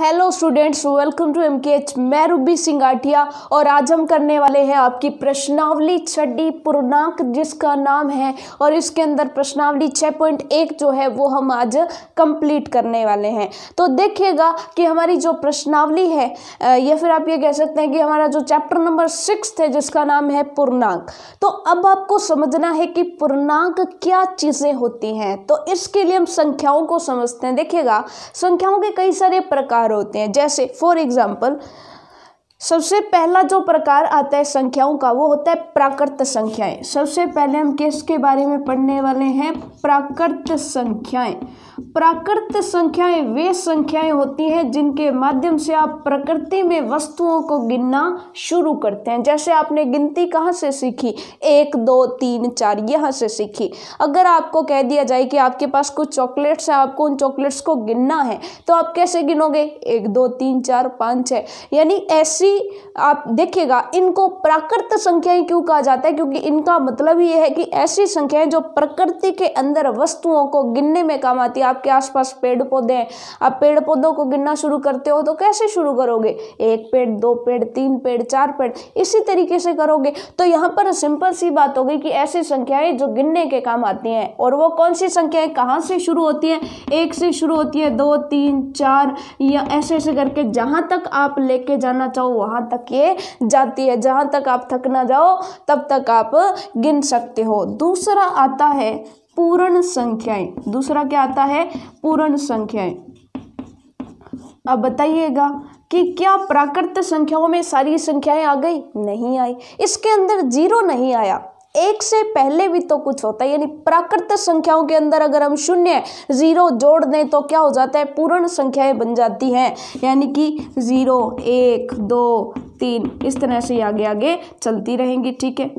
Hello students, welcome to MKH. मैं Ruby सिंगाटिया और आज हम करने वाले हैं आपकी प्रश्नावली छठी पूर्णांक जिसका नाम है, और इसके अंदर प्रश्नावली 6.1 जो है वो हम आज कंप्लीट करने वाले हैं। तो देखिएगा कि हमारी जो प्रश्नावली है या फिर आप ये कह सकते हैं कि हमारा जो चैप्टर नंबर 6 है जिसका नाम है पूर्णांक। तो अब आपको समझना है कि पूर्णांक क्या चीज़ें होती हैं। तो इसके लिए हम संख्याओं को समझते हैं। देखिएगा, संख्याओं के कई सारे प्रकार होते हैं। जैसे फॉर एग्जाम्पल सबसे पहला जो प्रकार आता है संख्याओं का वो होता है प्राकृत संख्याएं। सबसे पहले हम किसके बारे में पढ़ने वाले हैं? प्राकृत संख्याएं। प्राकृत संख्याएं वे संख्याएं होती हैं जिनके माध्यम से आप प्रकृति में वस्तुओं को गिनना शुरू करते हैं। जैसे आपने गिनती कहाँ से सीखी? 1 2 3 4 यहाँ से सीखी। अगर आपको कह दिया जाए कि आपके पास कुछ चॉकलेट्स हैं, आपको उन चॉकलेट्स को गिनना है, तो आप कैसे गिनोगे? 1 2 3 4 5 6। यानी ऐसी आप देखिएगा, इनको प्राकृत संख्याएं क्यों कहा जाता है? क्योंकि इनका मतलब ये है कि ऐसी संख्याएं जो प्रकृति के अंदर वस्तुओं को गिनने में काम आती है। आपके आसपास पेड़ पौधे हैं, आप पेड़ पौधों को गिनना शुरू करते हो तो कैसे शुरू करोगे? 1 पेड़ 2 पेड़ 3 पेड़ 4 पेड़, इसी तरीके से करोगे। तो यहाँ पर सिंपल सी बात हो गई कि ऐसी संख्याएं जो गिनने के काम आती हैं। और वो कौन सी संख्याएं कहाँ से शुरू होती हैं? 1 से शुरू होती है, 2 3 4 या ऐसे ऐसे करके जहाँ तक आप लेके जाना चाहो वहां तक ये जाती है। जहां तक आप थक ना जाओ तब तक आप गिन सकते हो। दूसरा आता है पूर्ण संख्याएं। दूसरा क्या आता है? पूर्ण संख्याएं। अब बताइएगा कि क्या प्राकृत संख्याओं में सारी संख्याएं आ गई? नहीं आई। इसके अंदर 0 नहीं आया। 1 से पहले भी तो कुछ होता है। यानी प्राकृत संख्याओं के अंदर अगर हम 0 0 जोड़ दें तो क्या हो जाता है? पूर्ण संख्याएं बन जाती हैं। यानी कि 0 1 2 3 इस तरह से आगे आगे चलती रहेंगी। ठीक है,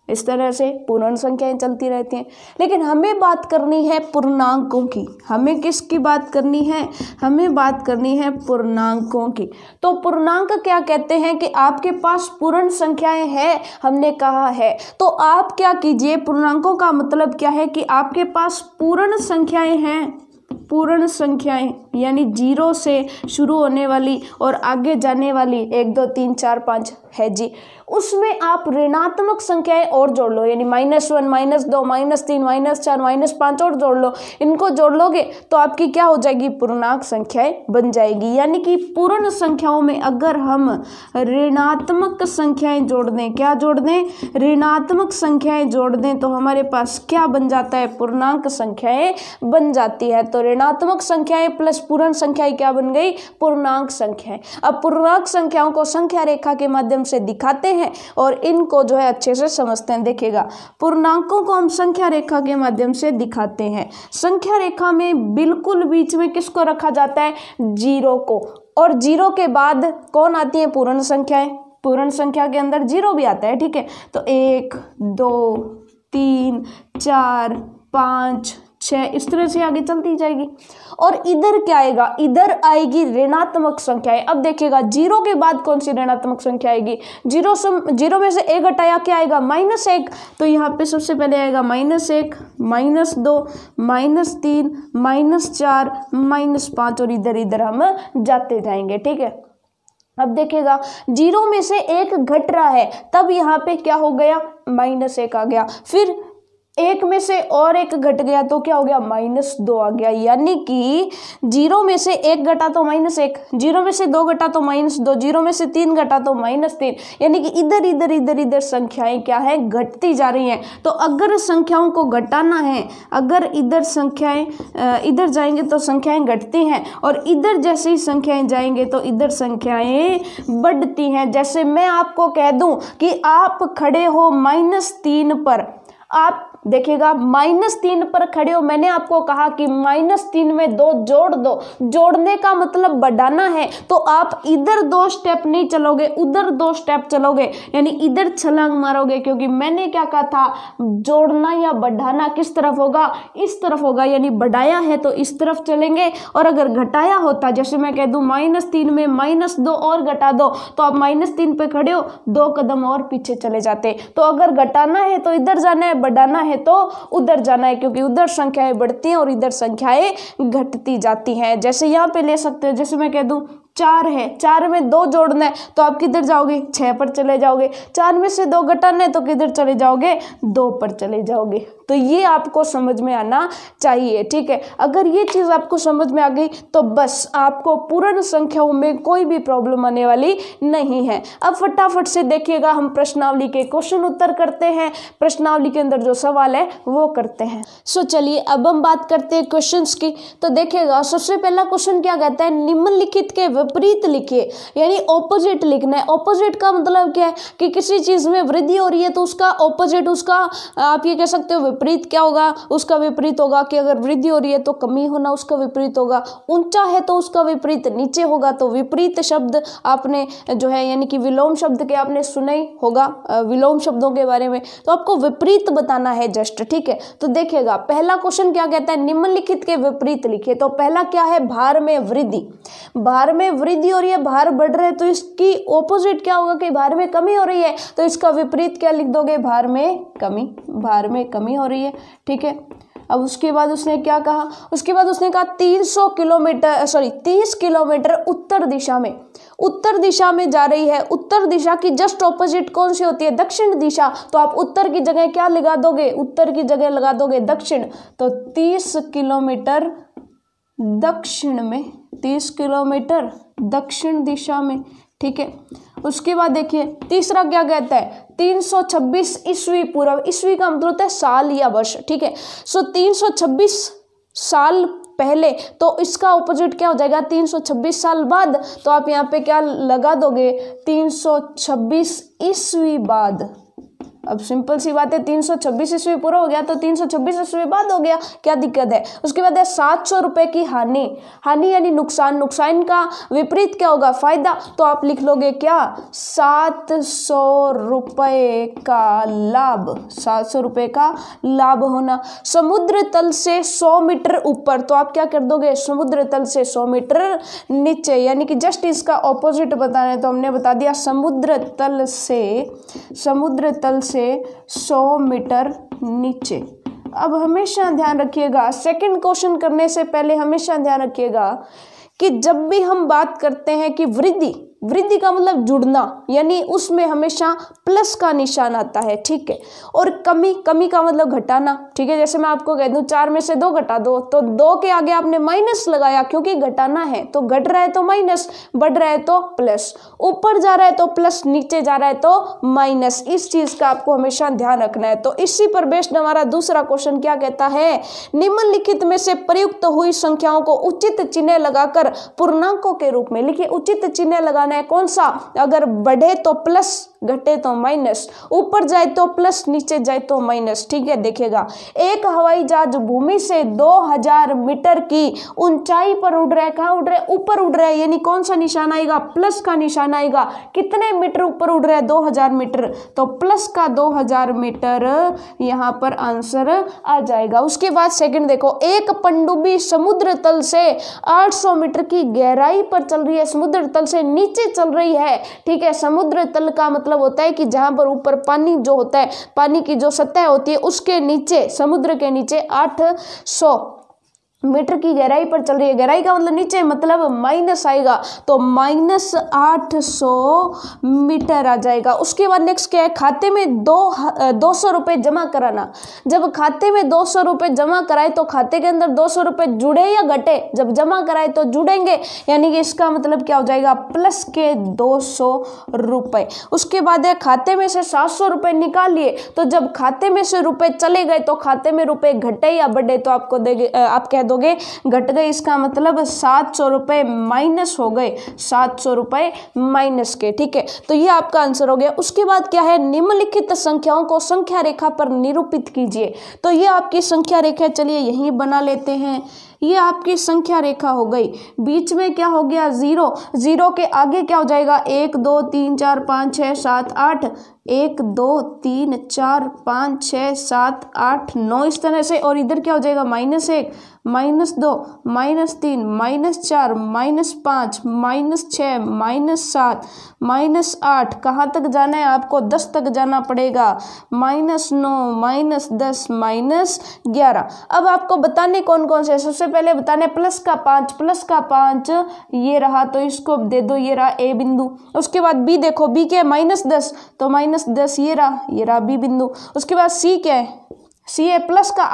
इस तरह से पूर्ण संख्याएं चलती रहती हैं। लेकिन हमें बात करनी है पूर्णांकों की। हमें किसकी बात करनी है? हमें बात करनी है पूर्णांकों की। तो पूर्णांक क्या कहते हैं कि आपके पास पूर्ण संख्याएं हैं, हमने कहा है। तो आप क्या कीजिए, पूर्णांकों का मतलब क्या है कि आपके पास पूर्ण संख्याएं हैं। पूर्ण संख्याएं यानी 0 से शुरू होने वाली और आगे जाने वाली 1 2 3 4 5 है जी। उसमें आप ऋणात्मक संख्याएं और जोड़ लो, यानी -1 -2 -3 -4 -5 और जोड़ लो। इनको जोड़ लोगे तो आपकी क्या हो जाएगी? पूर्णांक संख्याएं बन जाएगी। यानी कि पूर्ण संख्याओं में अगर हम ऋणात्मक संख्याएं जोड़ दें, क्या जोड़ दें? ऋणात्मक संख्याएं जोड़ दें तो हमारे पास क्या बन जाता है? पूर्णांक संख्याएं बन जाती है। तो ऋणात्मक संख्याएं प्लस पूर्ण संख्याएं क्या बन गई? पूर्णांक संख्याएं। अब पूर्णांक संख्याओं को संख्या रेखा के माध्यम से दिखाते हैं और इनको जो है अच्छे से समझते हैं। देखिएगा, पूर्णांकों को हम संख्या रेखा के माध्यम से दिखाते हैं। संख्या रेखा में बिल्कुल बीच में किसको रखा जाता है? 0 को। और 0 के बाद कौन आती है? पूर्ण संख्याएं। पूर्ण संख्या के अंदर 0 भी आता है। ठीक है, तो 1 2 3 4 5 6 इस तरह से आगे चलती जाएगी। और इधर क्या आएगा? इधर आएगी ऋणात्मक संख्याएं। अब देखिएगा, 0 के बाद कौन सी ऋणात्मक संख्या आएगी? 0 में से 1 घटाया क्या आएगा? -1। तो यहाँ पे सबसे पहले आएगा -1 -2 -3 -4 -5 और इधर इधर हम जाते जाएंगे। ठीक है, अब देखिएगा 0 में से 1 घट रहा है, तब यहाँ पे क्या हो गया? -1 आ गया। फिर 1 में से और 1 घट गया तो क्या हो गया? -2 आ गया। यानी कि 0 में से 1 घटा तो -1, 0 में से 2 घटा तो -2, 0 में से 3 घटा तो -3। यानी कि इधर इधर इधर इधर संख्याएं क्या है? घटती जा रही हैं। तो अगर संख्याओं को घटाना है, अगर इधर संख्याएं इधर जाएंगे तो संख्याएं घटती हैं, और इधर जैसे ही संख्याएं जाएंगे तो इधर संख्याएं बढ़ती हैं। जैसे मैं आपको कह दूं कि आप खड़े हो -3 पर, आप देखिएगा -3 पर खड़े हो, मैंने आपको कहा कि -3 में 2 जोड़ दो। जोड़ने का मतलब बढ़ाना है, तो आप इधर 2 स्टेप नहीं चलोगे, उधर 2 स्टेप चलोगे, यानी इधर छलांग मारोगे। क्योंकि मैंने क्या कहा था? जोड़ना या बढ़ाना किस तरफ होगा? इस तरफ होगा। यानी बढ़ाया है तो इस तरफ चलेंगे, और अगर घटाया होता, जैसे मैं कह दूं -3 में -2 और घटा दो, तो आप -3 पे खड़े हो, 2 कदम और पीछे चले जाते। तो अगर घटाना है तो इधर जाना है, बढ़ाना है है तो उधर जाना है, क्योंकि उधर संख्याएं बढ़ती हैं और इधर संख्याएं घटती जाती हैं। जैसे यहाँ पे ले सकते हैं, जैसे मैं कह दूं 4 है, 4 में 2 जोड़ना है तो आप किधर जाओगे, 6 पर चले जाओगे। 4 में से 2 घटाना है तो किधर चले जाओगे, 2 पर चले जाओगे। तो ये आपको समझ में आना चाहिए, ठीक है। अगर ये चीज़ आपको समझ में आ गई तो बस आपको पूर्ण संख्याओं में कोई भी प्रॉब्लम आने वाली नहीं है। अब फटाफट से देखिएगा, हम प्रश्नावली के क्वेश्चन उत्तर करते हैं, प्रश्नावली के अंदर जो सवाल है वो करते हैं। सो चलिए अब हम बात करते हैं क्वेश्चंस की। तो देखिएगा, सबसे पहला क्वेश्चन क्या कहता है, निम्नलिखित के विपरीत लिखिए, यानी ऑपोजिट लिखना है। ऑपोजिट का मतलब क्या है कि किसी चीज में वृद्धि हो रही है तो उसका ऑपोजिट, उसका आप ये कह सकते हो विपरीत क्या होगा, उसका विपरीत होगा कि अगर वृद्धि हो रही है तो कमी होना उसका विपरीत होगा, ऊंचा है तो उसका विपरीत नीचे होगा। तो विपरीत शब्द आपने जो है यानी कि विलोम शब्द के आपने सुना ही होगा, विलोम शब्दों के बारे में, तो आपको विपरीत बताना है जस्ट, ठीक है। तो देखिएगा पहला क्वेश्चन क्या कहता है, निम्नलिखित के विपरीत लिखिए। तो पहला क्या है, भार में वृद्धि। भार में वृद्धि हो रही है, भार बढ़ रहा है तो इसकी ऑपोजिट क्या होगा कि भार में कमी हो रही है, तो इसका विपरीत क्या लिख दोगे, भार में कमी। भार में कमी हो रही है, ठीक है। अब उसके बाद उसने क्या कहा, उसके बाद उसने कहा 30 किलोमीटर उत्तर दिशा में, उत्तर दिशा में जा रही है। उत्तर दिशा की जस्ट ऑपोजिट कौन सी होती है, दक्षिण दिशा। तो आप उत्तर की जगह क्या लगा दोगे, उत्तर की जगह लगा दोगे दक्षिण। तो 30 किलोमीटर दक्षिण में, 30 किलोमीटर दक्षिण दिशा में, ठीक है। उसके बाद देखिए तीसरा क्या कहता है, 326 ईस्वी पूर्व। ईस्वी का मतलब होता है साल या वर्ष, ठीक है। सो 326 साल पहले, तो इसका ऑपोजिट क्या हो जाएगा, 326 साल बाद। तो आप यहाँ पे क्या लगा दोगे, 326 ईस्वी बाद। अब सिंपल सी बात है, 326 ईस्वी पूरा हो गया तो 326 ईस्वी बाद हो गया, क्या दिक्कत है। उसके बाद है 700 रुपए की हानि। हानि यानी नुकसान, नुकसान का विपरीत क्या होगा, फायदा। तो आप लिख लोगे क्या, 700 रुपए का लाभ, 700 रुपए का लाभ होना। समुद्र तल से 100 मीटर ऊपर, तो आप क्या कर दोगे, समुद्र तल से 100 मीटर नीचे, यानी कि जस्ट इसका ऑपोजिट बताना है। तो हमने बता दिया समुद्र तल से 100 मीटर नीचे। अब हमेशा ध्यान रखिएगा, सेकंड क्वेश्चन करने से पहले हमेशा ध्यान रखिएगा कि जब भी हम बात करते हैं कि वृद्धि, वृद्धि का मतलब जुड़ना, यानी उसमें हमेशा प्लस का निशान आता है, ठीक है। और कमी, कमी का मतलब घटाना, ठीक है। जैसे मैं आपको कह दूं 4 में से 2 घटा दो, तो 2 के आगे आपने माइनस लगाया क्योंकि घटाना है। तो घट रहा है तो माइनस, बढ़ रहा है तो प्लस, ऊपर जा रहा है तो प्लस, नीचे जा रहा है तो माइनस। इस चीज का आपको हमेशा ध्यान रखना है। तो इसी पर बेस्ड हमारा दूसरा क्वेश्चन क्या कहता है, निम्नलिखित में से प्रयुक्त हुई संख्याओं को उचित चिन्ह लगाकर पूर्णांकों के रूप में लिखिए। उचित चिन्ह लगाना है कौन सा, अगर बढ़े तो प्लस, घटे तो माइनस, ऊपर जाए तो प्लस, नीचे जाए तो माइनस, ठीक है। देखिएगा, एक हवाई जहाज भूमि से 2000 मीटर की ऊंचाई पर उड़ रहा है। कहाँ उड़ रहा है, ऊपर उड़ रहा है, यानी कौन सा निशान आएगा, प्लस का निशान आएगा। कितने मीटर ऊपर उड़ रहा है, 2000 मीटर, तो प्लस का 2000 मीटर यहाँ पर आंसर आ जाएगा। उसके बाद सेकंड देखो, एक पनडुब्बी समुद्र तल से 800 मीटर की गहराई पर चल रही है, समुद्र तल से नीचे चल रही है, ठीक है। समुद्र तल का मतलब होता है कि जहां पर ऊपर पानी जो होता है, पानी की जो सतह होती है उसके नीचे, समुद्र के नीचे 800 मीटर की गहराई पर चल रही है। गहराई का मतलब नीचे, मतलब माइनस आएगा, तो -800 मीटर आ जाएगा। उसके बाद नेक्स्ट क्या है, खाते में 200 रुपये जमा कराना। जब खाते में 200 रुपये जमा कराए तो खाते के अंदर 200 रुपये जुड़े या घटे, जब जमा कराए तो जुड़ेंगे, यानी कि इसका मतलब क्या हो जाएगा, प्लस के 200 रुपये। उसके बाद है खाते में से 700 रुपये निकाल लिए, तो जब खाते में से रुपये चले गए तो खाते में रुपये घटे या बढ़े, तो आपको देंगे, आप कह दोगे घट गए, इसका मतलब 700 रुपये माइनस हो गए, 700 रुपये माइनस के, ठीक है। तो ये आपका आंसर हो गया। उसके बाद क्या है, निम्नलिखित संख्याओं को संख्या रेखा पर निरूपित कीजिए। तो ये आपकी संख्या रेखा, चलिए यही बना लेते हैं। ये आपकी संख्या रेखा हो गई। बीच में क्या हो गया, 0, 0 के आगे क्या हो जाएगा, 1 2 3 4 5 6 7 8, 1 2 3 4 5 6 7 8 9 इस तरह से। और इधर क्या हो जाएगा, -1 -2 -3 -4 -5 -6 -7 -8, कहाँ तक जाना है आपको, 10 तक जाना पड़ेगा, -9 -10 -11। अब आपको बताने कौन कौन से, सबसे पहले बताने प्लस का 5 ये रहा, तो इसको दे दो, ये रहा ए बिंदु। उसके बाद बी देखो, बी क्या है, -10, तो -10 ये रहा बी बिंदु। उसके बाद सी क्या है, सी है प्लस का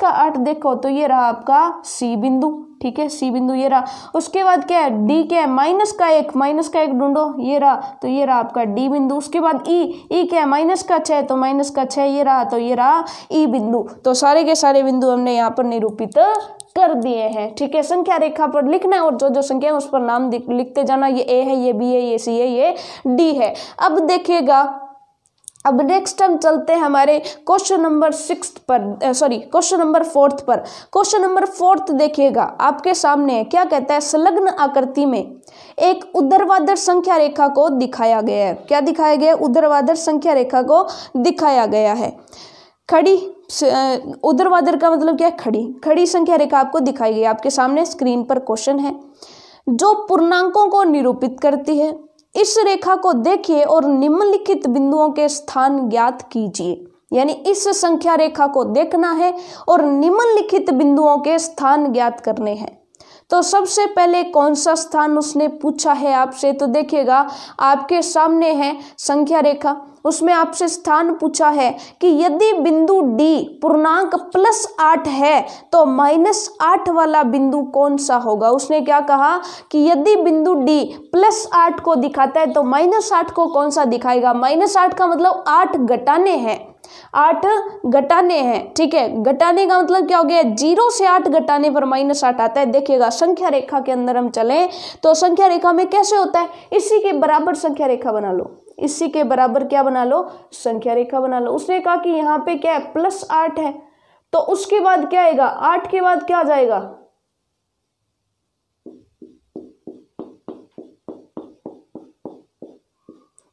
8 देखो, तो ये रहा आपका सी बिंदु, ठीक है, सी बिंदु ये रहा। उसके बाद क्या है, डी क्या है, -1 ढूंढो, ये रहा, तो ये रहा आपका डी बिंदु। उसके बाद ई क्या है, -6, तो -6 ये रहा, तो ये रहा ई बिंदु। तो सारे के सारे बिंदु हमने यहाँ पर निरूपित कर दिए हैं, ठीक है। संख्या रेखा पर लिखना है और जो जो संख्या है उस पर नाम लिखते जाना, ये ए है, ये बी है, ये सी है, ये डी है। अब देखिएगा, अब नेक्स्ट हम चलते हैं हमारे क्वेश्चन नंबर 4 पर। क्वेश्चन नंबर 4 देखिएगा, आपके सामने है, क्या कहता है, संलग्न आकृति में एक ऊर्ध्वाधर संख्या रेखा को दिखाया गया है। क्या दिखाया गया है, ऊर्ध्वाधर संख्या रेखा को दिखाया गया है। खड़ी, ऊर्ध्वाधर का मतलब क्या है, खड़ी संख्या रेखा आपको दिखाई गई है। आपके सामने स्क्रीन पर क्वेश्चन है, जो पूर्णांकों को निरूपित करती है। इस रेखा को देखिए और निम्नलिखित बिंदुओं के स्थान ज्ञात कीजिए। यानी इस संख्या रेखा को देखना है और निम्नलिखित बिंदुओं के स्थान ज्ञात करने हैं। तो सबसे पहले कौन सा स्थान उसने पूछा है आपसे, तो देखिएगा आपके सामने है संख्या रेखा, उसमें आपसे स्थान पूछा है कि यदि बिंदु डी पूर्णांक +8 है तो -8 वाला बिंदु कौन सा होगा। उसने क्या कहा कि यदि बिंदु डी +8 को दिखाता है तो -8 को कौन सा दिखाएगा। -8 का मतलब 8 घटाने हैं, 8 घटाने हैं, ठीक है। घटाने का मतलब क्या हो गया, 0 से 8 घटाने पर -8 आता है। देखिएगा संख्या रेखा के अंदर हम चलें तो संख्या रेखा में कैसे होता है, इसी के बराबर संख्या रेखा बना लो, इसी के बराबर क्या बना लो, संख्या रेखा बना लो। उसने कहा कि यहाँ पे क्या है, +8 है, तो उसके बाद क्या आएगा, 8 के बाद क्या आ जाएगा,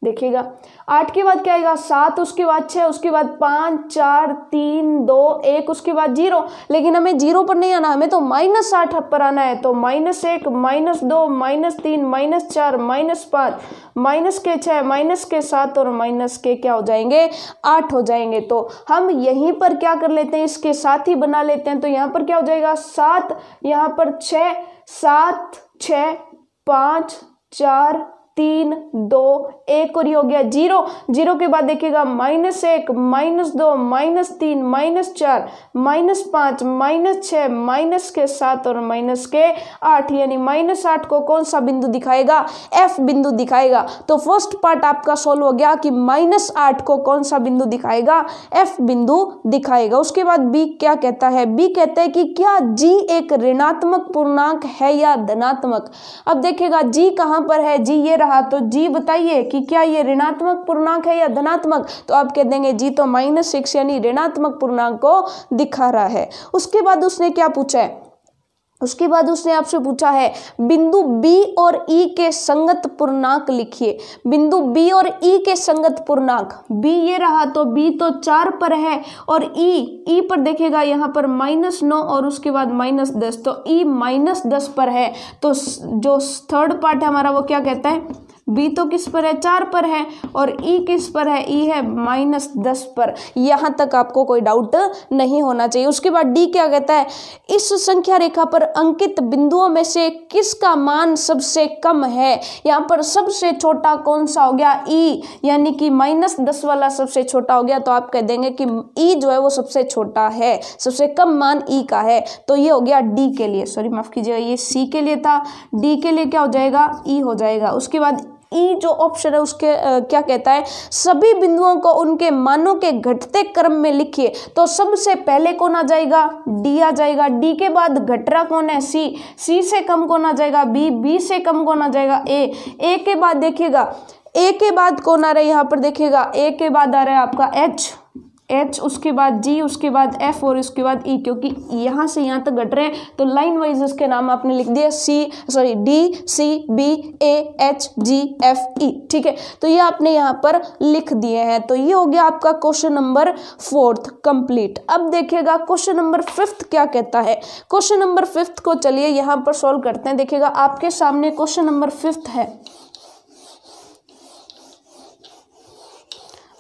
देखिएगा 8 के बाद क्या आएगा, 7, उसके बाद 6, उसके बाद 5 4 3 2 1, उसके बाद 0। लेकिन हमें 0 पर नहीं आना, हमें तो -8 पर आना है। तो -1 -2 -3 -4 -5 -6 -7 और क्या हो जाएंगे, 8 हो जाएंगे। तो हम यहीं पर क्या कर लेते हैं, इसके साथ ही बना लेते हैं। तो यहाँ पर क्या हो जाएगा, 7, यहाँ पर 6 7 6 5 4 3 2 1 और ये हो गया 0। 0 के बाद देखिएगा -1 -2 -3 -4 -5 -6 और -8, यानी -8 को कौन सा बिंदु दिखाएगा, F बिंदु दिखाएगा। तो फर्स्ट पार्ट आपका सोल्व हो गया कि -8 को कौन सा बिंदु दिखाएगा, F बिंदु दिखाएगा। उसके बाद B क्या कहता है, B कहता है कि क्या G एक ऋणात्मक पूर्णांक है या धनात्मक। अब देखिएगा G कहाँ पर है, G ये रहा, तो G बताइए कि क्या ये ऋणात्मक पूर्णांक है या धनात्मक। तो आप कह देंगे G तो -6 यानी ऋणात्मक पूर्णांक को दिखा रहा है। उसके बाद उसने क्या पूछा है, उसके बाद उसने आपसे पूछा है बिंदु B और E के संगत पूर्णांक लिखिए। बिंदु B और E के संगत पूर्णांक, B ये रहा, तो B तो 4 पर है और E पर देखिएगा यहाँ पर -9 और उसके बाद -10, तो E -10 पर है। तो जो थर्ड पार्ट है हमारा वो क्या कहता है, B तो किस पर है, 4 पर है, और E किस पर है, E है -10 पर। यहाँ तक आपको कोई डाउट नहीं होना चाहिए। उसके बाद D क्या कहता है, इस संख्या रेखा पर अंकित बिंदुओं में से किसका मान सबसे कम है। यहाँ पर सबसे छोटा कौन सा हो गया, E, यानी कि -10 वाला सबसे छोटा हो गया। तो आप कह देंगे कि E जो है वो सबसे छोटा है, सबसे कम मान E का है। तो ये हो गया D के लिए, सॉरी माफ कीजिएगा, ये C के लिए था, D के लिए क्या हो जाएगा, E हो जाएगा। उसके बाद ई जो ऑप्शन है उसके क्या कहता है, सभी बिंदुओं को उनके मानों के घटते क्रम में लिखिए। तो सबसे पहले कौन आ जाएगा, डी आ जाएगा। डी के बाद घट रहा कौन है, सी। सी से कम कौन आ जाएगा, बी। बी से कम कौन आ जाएगा, ए। ए के बाद देखिएगा, ए के बाद कौन आ रहा है, यहाँ पर देखिएगा ए के बाद आ रहा है आपका एच। H, उसके बाद G, उसके बाद F और उसके बाद E, क्योंकि यहाँ से यहाँ तक घट रहे हैं तो लाइन वाइज इसके नाम आपने लिख दिया D, C, B, A, H, G, F, E। ठीक है, तो ये आपने यहाँ पर लिख दिए हैं। तो ये हो गया आपका क्वेश्चन नंबर 4 कंप्लीट। अब देखिएगा क्वेश्चन नंबर 5 क्या कहता है। क्वेश्चन नंबर 5 को चलिए यहाँ पर सॉल्व करते हैं। देखिएगा आपके सामने क्वेश्चन नंबर 5 है,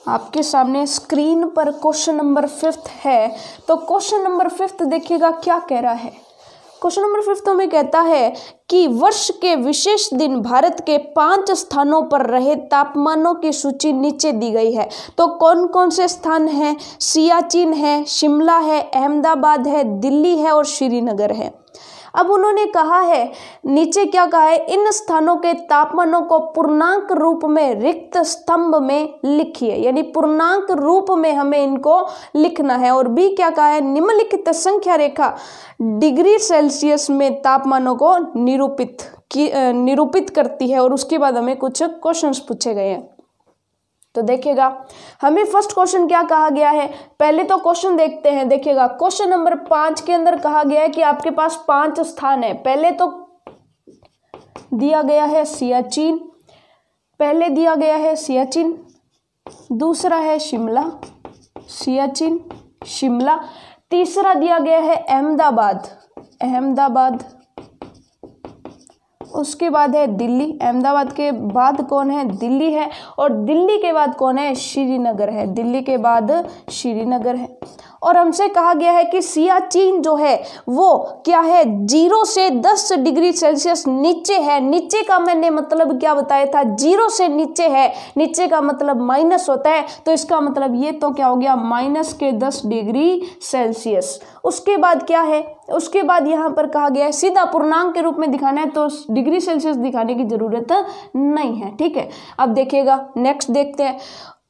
आपके सामने स्क्रीन पर क्वेश्चन नंबर 5 है। तो क्वेश्चन नंबर 5 देखिएगा क्या कह रहा है। क्वेश्चन नंबर 5 में कहता है कि वर्ष के विशेष दिन भारत के 5 स्थानों पर रहे तापमानों की सूची नीचे दी गई है। तो कौन कौन से स्थान हैं? सियाचिन है, शिमला है, अहमदाबाद है, दिल्ली है और श्रीनगर है। अब उन्होंने कहा है, नीचे क्या कहा है, इन स्थानों के तापमानों को पूर्णांक रूप में रिक्त स्तंभ में लिखिए, यानी पूर्णांक रूप में हमें इनको लिखना है। और बी क्या कहा है, निम्नलिखित संख्या रेखा डिग्री सेल्सियस में तापमानों को निरूपित करती है। और उसके बाद हमें कुछ क्वेश्चंस पूछे गए हैं। तो देखिएगा हमें फर्स्ट क्वेश्चन क्या कहा गया है, पहले तो क्वेश्चन देखते हैं। देखिएगा क्वेश्चन नंबर 5 के अंदर कहा गया है कि आपके पास 5 स्थान है। पहले तो दिया गया है सियाचिन, पहले दिया गया है सियाचिन, दूसरा है शिमला, सियाचिन, शिमला, तीसरा दिया गया है अहमदाबाद, अहमदाबाद, उसके बाद है दिल्ली, अहमदाबाद के बाद कौन है, दिल्ली है, और दिल्ली के बाद कौन है, श्रीनगर है, दिल्ली के बाद श्रीनगर है। और हमसे कहा गया है कि सियाचिन जो है वो क्या है, 0 से 10 डिग्री सेल्सियस नीचे है। नीचे का मैंने मतलब क्या बताया था, 0 से नीचे है, नीचे का मतलब माइनस होता है, तो इसका मतलब ये तो क्या हो गया, -10 डिग्री सेल्सियस। उसके बाद क्या है, उसके बाद यहाँ पर कहा गया है सीधा पूर्णांक के रूप में दिखाना है, तो डिग्री सेल्सियस दिखाने की जरूरत नहीं है। ठीक है, अब देखिएगा नेक्स्ट देखते हैं।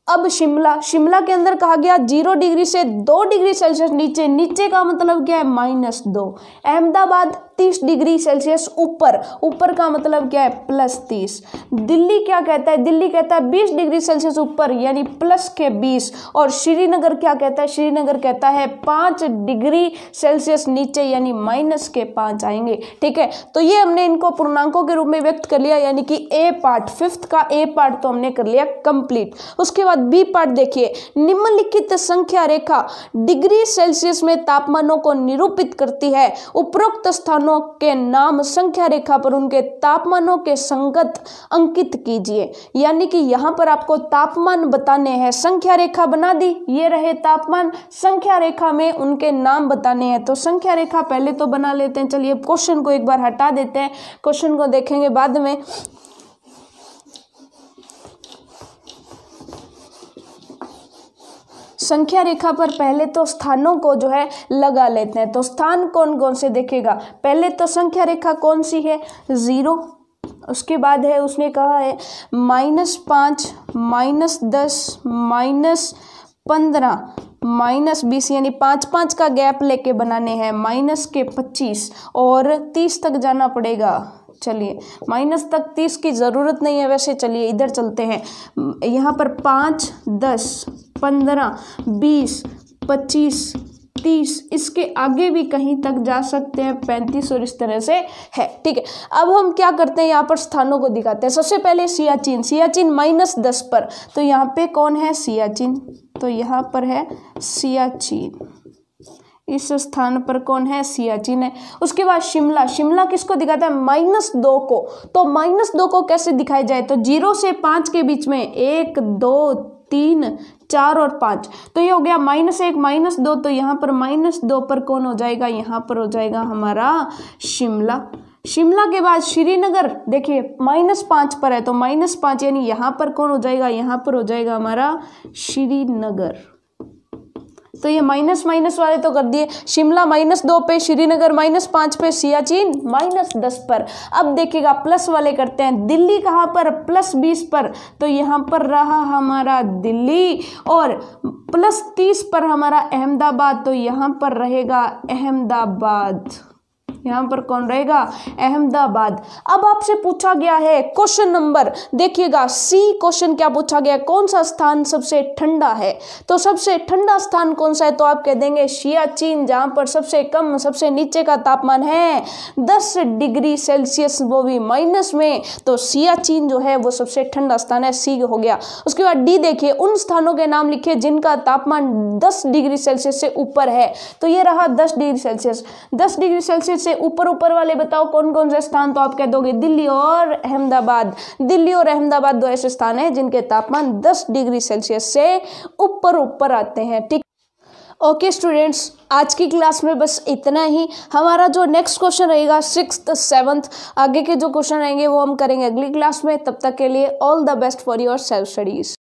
अब शिमला, शिमला के अंदर कहा गया 0 डिग्री से 2 डिग्री सेल्सियस नीचे, नीचे का मतलब क्या है, -2। अहमदाबाद 30 डिग्री सेल्सियस ऊपर, ऊपर का मतलब क्या है, +30। दिल्ली क्या कहता है, दिल्ली कहता है 20 डिग्री सेल्सियस ऊपर यानी +20। और श्रीनगर क्या कहता है, श्रीनगर कहता है 5 डिग्री सेल्सियस नीचे यानी -5 आएंगे। ठीक है, तो ये हमने इनको पूर्णांकों के रूप में व्यक्त कर लिया, यानी कि ए पार्ट, 5th का ए पार्ट तो हमने कर लिया कंप्लीट। उसके बाद बी पार्ट देखिए, निम्नलिखित संख्या रेखा डिग्री सेल्सियस में तापमानों को निरूपित करती है। उपरोक्त स्थानों के नाम संख्या रेखा पर उनके तापमानों के संगत अंकित कीजिए। यानी कि यहाँ पर आपको तापमान बताने हैं, संख्या रेखा बना दी, ये रहे तापमान, संख्या रेखा में उनके नाम बताने हैं। तो संख्या रेखा पहले तो बना लेते हैं। चलिए क्वेश्चन को एक बार हटा देते हैं, क्वेश्चन को देखेंगे बाद में। संख्या रेखा पर पहले तो स्थानों को जो है लगा लेते हैं। तो स्थान कौन कौन से देखेगा, पहले तो संख्या रेखा कौन सी है, 0, उसके बाद है उसने कहा है -5, -10, -15, -20 यानी 5-5 का गैप लेके बनाने हैं, -25 और 30 तक जाना पड़ेगा। चलिए माइनस तक 30 की ज़रूरत नहीं है वैसे, चलिए इधर चलते हैं। यहाँ पर 5, 10, 15, 20, 25, 30, इसके आगे भी कहीं तक जा सकते हैं, 35 और इस तरह से है। ठीक है, अब हम क्या करते हैं, यहाँ पर स्थानों को दिखाते हैं। सबसे पहले सियाचिन, सियाचिन -10 पर, तो यहाँ पे कौन है, सियाचिन, तो यहाँ पर है सियाचिन, इस स्थान पर कौन है, सियाचिन है। उसके बाद शिमला, शिमला किसको दिखाता है, -2 को। तो -2 को कैसे दिखाया जाए, तो 0 से 5 के बीच में 1, 2, 3, 4 और 5, तो ये हो गया -1, -2, तो यहाँ पर -2 पर कौन हो जाएगा, यहाँ पर हो जाएगा हमारा शिमला। शिमला के बाद श्रीनगर, देखिए -5 पर है, तो -5 यानी यहाँ पर कौन हो जाएगा, यहाँ पर हो जाएगा हमारा श्रीनगर। तो ये माइनस वाले तो कर दिए, शिमला -2 पे, श्रीनगर -5 पे, सियाचिन -10 पर। अब देखिएगा प्लस वाले करते हैं। दिल्ली कहाँ पर, +20 पर, तो यहाँ पर रहा हमारा दिल्ली, और +30 पर हमारा अहमदाबाद, तो यहाँ पर रहेगा अहमदाबाद, यहाँ पर कौन रहेगा, अहमदाबाद। अब आपसे पूछा गया है क्वेश्चन नंबर, देखिएगा सी क्वेश्चन क्या पूछा गया, कौन सा स्थान सबसे ठंडा है। तो सबसे ठंडा स्थान कौन सा है, तो आप कह देंगे सियाचिन, जहां पर सबसे कम सबसे नीचे का तापमान है 10 डिग्री सेल्सियस, वो भी माइनस में। तो सियाचिन जो है वो सबसे ठंडा स्थान है, सी हो गया। उसके बाद डी देखिए, उन स्थानों के नाम लिखिए जिनका तापमान 10 डिग्री सेल्सियस से ऊपर है। तो ये रहा 10 डिग्री सेल्सियस। 10 डिग्री सेल्सियस से ऊपर वाले बताओ कौन कौन से स्थान, तो आप कह दोगे दिल्ली और अहमदाबाद। दिल्ली और अहमदाबाद दो ऐसे स्थान हैं जिनके तापमान 10 डिग्री सेल्सियस से ऊपर आते हैं। ठीक, ओके स्टूडेंट्स, आज की क्लास में बस इतना ही। हमारा जो नेक्स्ट क्वेश्चन रहेगा 6th 7th, आगे के जो क्वेश्चन रहेंगे वो हम करेंगे अगली क्लास में। तब तक के लिए all the best for your self studies.